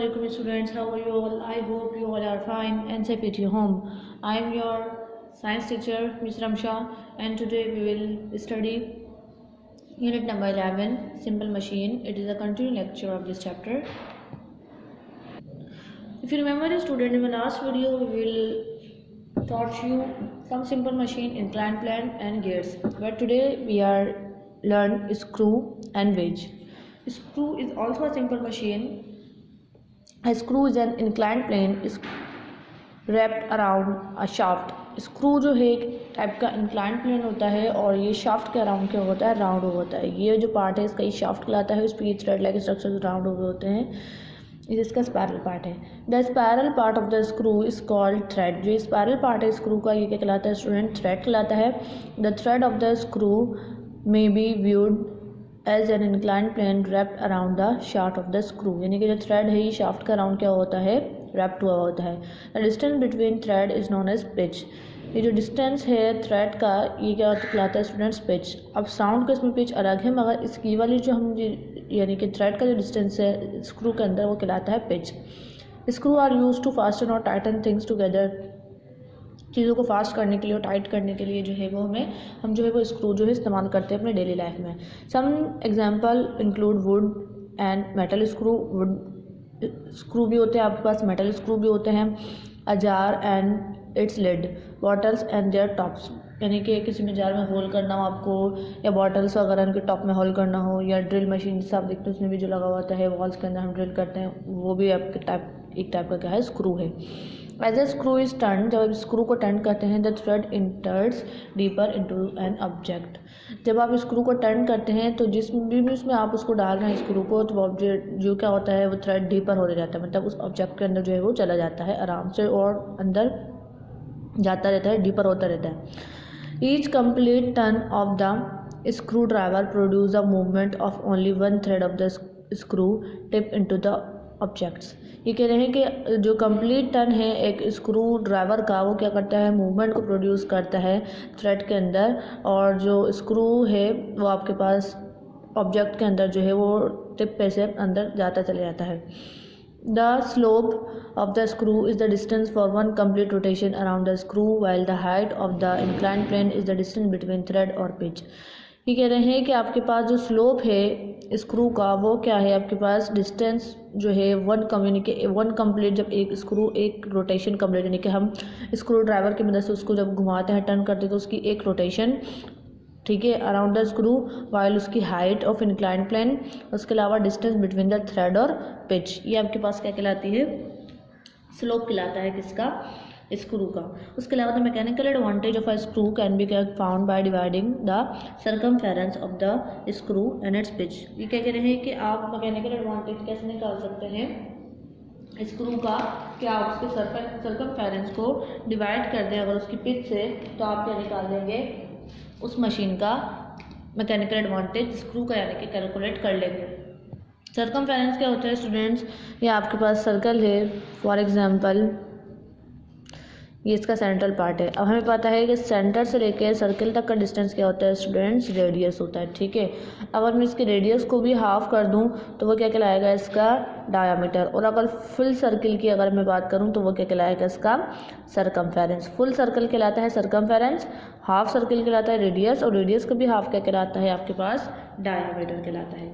Assalamualaikum students, how are you all? I hope you all are fine and safe at your home. I am your science teacher Ms. Ramsha, and today we will study unit number 11, simple machine. It is a continuing lecture of this chapter. If you remember, student, in the last video we will taught you some simple machine, inclined plane and gears, but today we are learn screw and wedge. Screw is also a simple machine. A screw is an inclined plane is wrapped around a shaft. Screw जो है एक type का incline plane होता है और ये shaft के around क्या होता है, राउंड होता है. ये जो पार्ट है इसका ये शाफ्ट कहलाता है. उस पर ये थ्रेड लाइक स्ट्रक्चर राउंड हुए होते हैं. ये इसका स्पायरल पार्ट है. The spiral part of the screw is called thread. जो स्पायरल पार्ट है स्क्रू का ये क्या कहलाता है स्टूडेंट, थ्रेड कहलाता है. The thread of the screw may be viewed as an incline plane wrapped around the shaft of the screw. यानी कि जो थ्रेड है ये शाफ्ट का अराउंड क्या होता है, रैप्ड हुआ होता है. The distance between thread is known as pitch. ये जो डिस्टेंस है थ्रेड का ये क्या कहलाता है स्टूडेंट्स, पिच. अब साउंड का इसमें पिच अलग है, मगर इसकी वाली जो हम यानी कि थ्रेड का जो डिस्टेंस है स्क्रू के अंदर वो कहलाता है pitch. Screw are use to fasten और टाइटन थिंग्स टुगेदर. चीज़ों को फास्ट करने के लिए और टाइट करने के लिए जो है वो हम जो है वो स्क्रू जो है इस्तेमाल करते हैं अपने डेली लाइफ में. Some example include wood and metal screw. Wood screw भी होते हैं आपके पास, मेटल स्क्रू भी होते हैं. A jar and its lid, bottles and their tops. यानी कि किसी में जार में होल करना हो आपको, या बॉटल्स वगैरह उनके टॉप में होल करना हो, या ड्रिल मशीन जिससे आप देखते हैं उसमें भी जो लगा होता है वॉल्स के अंदर हम ड्रिल करते हैं, वो भी आपके एक टाइप का क्या है, स्क्रू है. As a screw is turn, जब स्क्रू को टर्न करते हैं the thread enters deeper into an object. जब आप स्क्रू को टर्न करते हैं तो जिस भी उसमें आप उसको डाल रहे हैं स्क्रू को, तो ऑब्जेक्ट जो क्या होता है वो थ्रेड डीपर हो जाता है. मतलब उस ऑब्जेक्ट के अंदर जो है वो चला जाता है आराम से और अंदर जाता रहता है, डीपर होता रहता है. Each complete turn off the screw driver produce a movement of only one thread of the screw tip into the objects. ये कह रहे हैं कि जो कंप्लीट टर्न है एक स्क्रू ड्राइवर का वो क्या करता है, मूवमेंट को प्रोड्यूस करता है थ्रेड के अंदर, और जो स्क्रू है वो आपके पास ऑब्जेक्ट के अंदर जो है वो टिप पे से अंदर जाता चले जाता है. The slope of the screw is the distance for one complete rotation around the screw, while the height of the inclined plane is the distance between thread or pitch. ये कह रहे हैं कि आपके पास जो स्लोप है स्क्रू का वो क्या है, आपके पास डिस्टेंस जो है वन कंप्लीट, जब एक स्क्रू एक रोटेशन कंप्लीट, यानी कि हम स्क्रू ड्राइवर की मदद से उसको जब घुमाते हैं टर्न करते हैं तो उसकी एक रोटेशन, ठीक है, अराउंड द स्क्रू, वाइल उसकी हाइट ऑफ इंक्लाइन प्लेन, उसके अलावा डिस्टेंस बिटवीन द थ्रेड और पिच. ये आपके पास क्या कहलाती है, स्लोप कहलाता है किसका, स्क्रू का. उसके अलावा the mechanical advantage of a screw can be found by dividing the circumference of the screw and its pitch. ये क्या कह रहे हैं कि आप मैकेनिकल एडवांटेज कैसे निकाल सकते हैं स्क्रू का, कि आप उसके सर्कमफेरेंस को डिवाइड कर दें अगर उसकी पिच से, तो आप क्या निकाल देंगे उस मशीन का मैकेनिकल एडवांटेज स्क्रू का, यानी कि कैलकुलेट कर लेंगे. सर्कमफेरेंस क्या होता है स्टूडेंट्स, ये आपके पास सर्कल है फॉर एग्जांपल, ये इसका सेंट्रल पार्ट है. अब हमें पता है कि सेंटर से लेकर सर्कल तक का डिस्टेंस क्या होता है स्टूडेंट्स, रेडियस होता है. ठीक है, अगर मैं इसके रेडियस को भी हाफ कर दूं तो वो क्या कहलाएगा, इसका डायामीटर. और अगर फुल सर्कल की अगर मैं बात करूं तो वो क्या कहलाएगा, इसका सर्कमफेरेंस. फुल सर्कल कहलाता है सर्कमफेरेंस, हाफ सर्कल कहलाता है रेडियस, और रेडियस का भी हाफ क्या कहलाता है आपके पास, डायामीटर कहलाता है.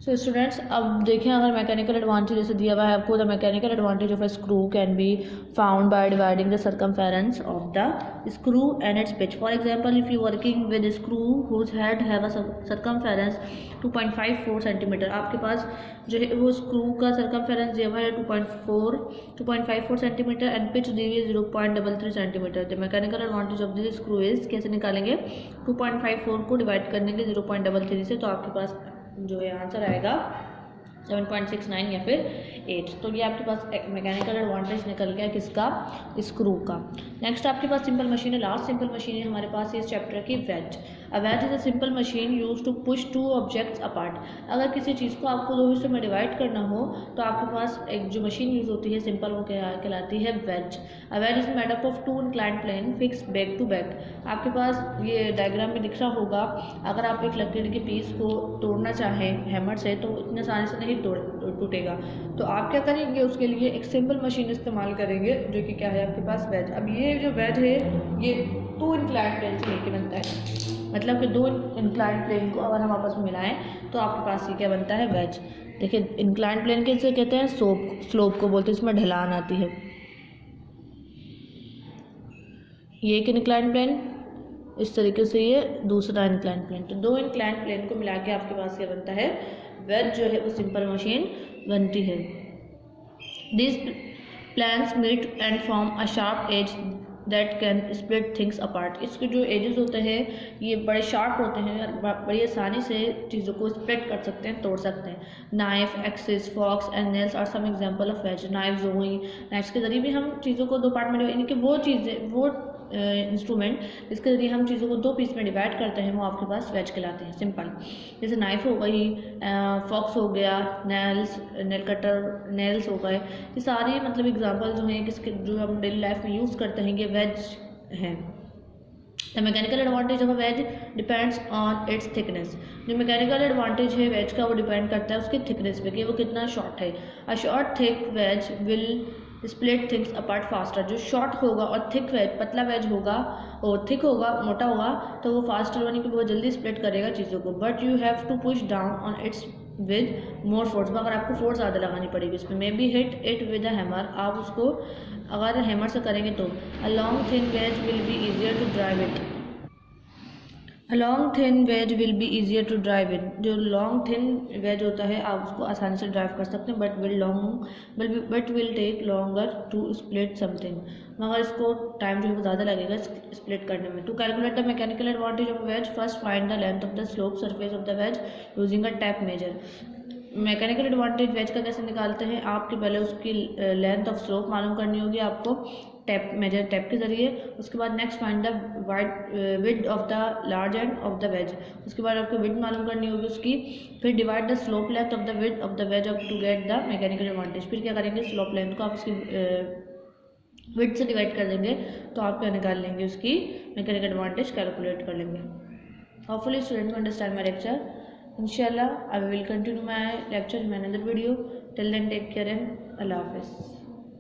सो स्टूडेंट्स, अब देखें अगर मैकेनिकल एडवांटेज जैसे दिया हुआ है आपको, the mechanical advantage of a screw can be found by dividing the circumference of the screw and its pitch. For example, if you working with screw whose head have a circumference 2.54 centimetre. आपके पास जो है वो screw का circumference दिया हुआ है 2.54 centimetre and pitch दी हुई है 0.33 centimetre. The mechanical advantage of this screw is, कैसे निकालेंगे, 2.54 को डिवाइड करने के 0.33 से, तो आपके पास जो है आंसर आएगा 7.69 या फिर 8. तो ये आपके पास मैकेनिकल एडवांटेज निकल गया किसका, स्क्रू का. नेक्स्ट आपके पास सिंपल मशीन है, लास्ट सिंपल मशीन है हमारे पास इस चैप्टर की, wedge. A wedge is a simple machine use to push two objects apart. अगर किसी चीज़ को आपको दो हिस्सों में डिवाइड करना हो तो आपके पास एक जो मशीन यूज़ होती है सिंपल, वो कहलाती है wedge. A wedge is made up of two inclined plane fix back to back. आपके पास ये डायग्राम में दिख रहा होगा, अगर आप एक लकड़ी के पीस को तोड़ना चाहें हैमर से तो इतने आसानी से नहीं टूटेगा। तो आप क्या करेंगे, उसके लिए एक सिंपल मशीन इस्तेमाल करेंगे जो कि क्या है आपके पास वेज। अब ये जो वेज है ये टू इंक्लाइंड प्लेन से लेके बनता है, मतलब कि दो इंक्लाइंड प्लेन को अगर हम आपस में मिलाएं तो आपके पास ये क्या बनता है, वेज। देखिए इंक्लाइंड प्लेन कैसे कहते हैं, स्लोप को बोलते हैं, इसमें ढलान आती है। ये एक इंक्लाइंड प्लेन, इस तरीके से ये दूसरा इंक्लाइंड प्लेन। तो दो इंक्लाइंड प्लेन को मिला के आपके पास क्या बनता है, वेज जो है वो सिंपल मशीन बनती है। This planes meet and form a sharp edge that can split things apart. इसके जो एजेस होते हैं ये बड़े शार्प होते हैं और बड़ी आसानी से चीज़ों को स्प्लिट कर सकते हैं, तोड़ सकते हैं। Knife, axes, forks and nails are some example of wedge. Knives हो गई, नाइफ्स के जरिए भी हम चीज़ों को दो पार्ट में, यानी कि वो चीज़ें, वो इंस्ट्रूमेंट जिसके जरिए हम चीज़ों को दो पीस में डिवाइड करते हैं वो आपके पास वेज कहलाते हैं, सिंपल। जैसे नाइफ हो गई, फॉक्स हो गया, नेल कटर, नेल्स हो गए, ये सारे मतलब एग्जांपल जो हैं किसके, जो हम डेली लाइफ में यूज़ करते हैं, ये वेज हैं। The mechanical advantage of a wedge depends on its thickness. जो मैकेनिकल एडवांटेज है वेज का वो डिपेंड करता है उसके थिकनेस पे कि वो कितना शॉर्ट है। A short thick veg will split things apart faster. जो शॉर्ट होगा और थिक वेज, पतला वेज होगा और थिक होगा, मोटा होगा, तो वो फास्टर यानी कि बहुत जल्दी स्प्लिट करेगा चीज़ों को। But you have to push down on its with more force. मगर आपको फोर्स ज़्यादा लगानी पड़ेगी इसमें। May be hit it with a hammer. आप उसको अगर हैमर से करेंगे तो। A long thin wedge will be easier to drive it. A long thin wedge will be easier to drive it. जो लॉन्ग थिन वेज होता है आप उसको आसानी से ड्राइव कर सकते हैं, but will take longer to split something. मगर इसको टाइम जो है वो ज़्यादा लगेगा स्प्लिट करने में। To calculate the mechanical advantage of wedge, first find the length of the slope surface of the wedge using a tape measure. Mechanical advantage wedge का कैसे निकालते हैं, आपके पहले उसकी लेंथ ऑफ स्लोप मालूम करनी होगी आपको टैप मेजर, टैप के जरिए। उसके बाद next find the width of the large end of the wedge. उसके बाद आपको विड्थ मालूम करनी होगी उसकी। फिर divide the slope length of the width of the wedge to get the mechanical advantage. फिर क्या करेंगे, स्लोप लेंथ को आप उसकी विड्थ से डिवाइड कर देंगे तो आप क्या निकाल लेंगे, उसकी मैकेनिकल एडवांटेज कैलकुलेट कर लेंगे। Hopefully students understand my lecture. Inshallah, I will continue my lecture in another video. Till then, take care and Allah Hafiz.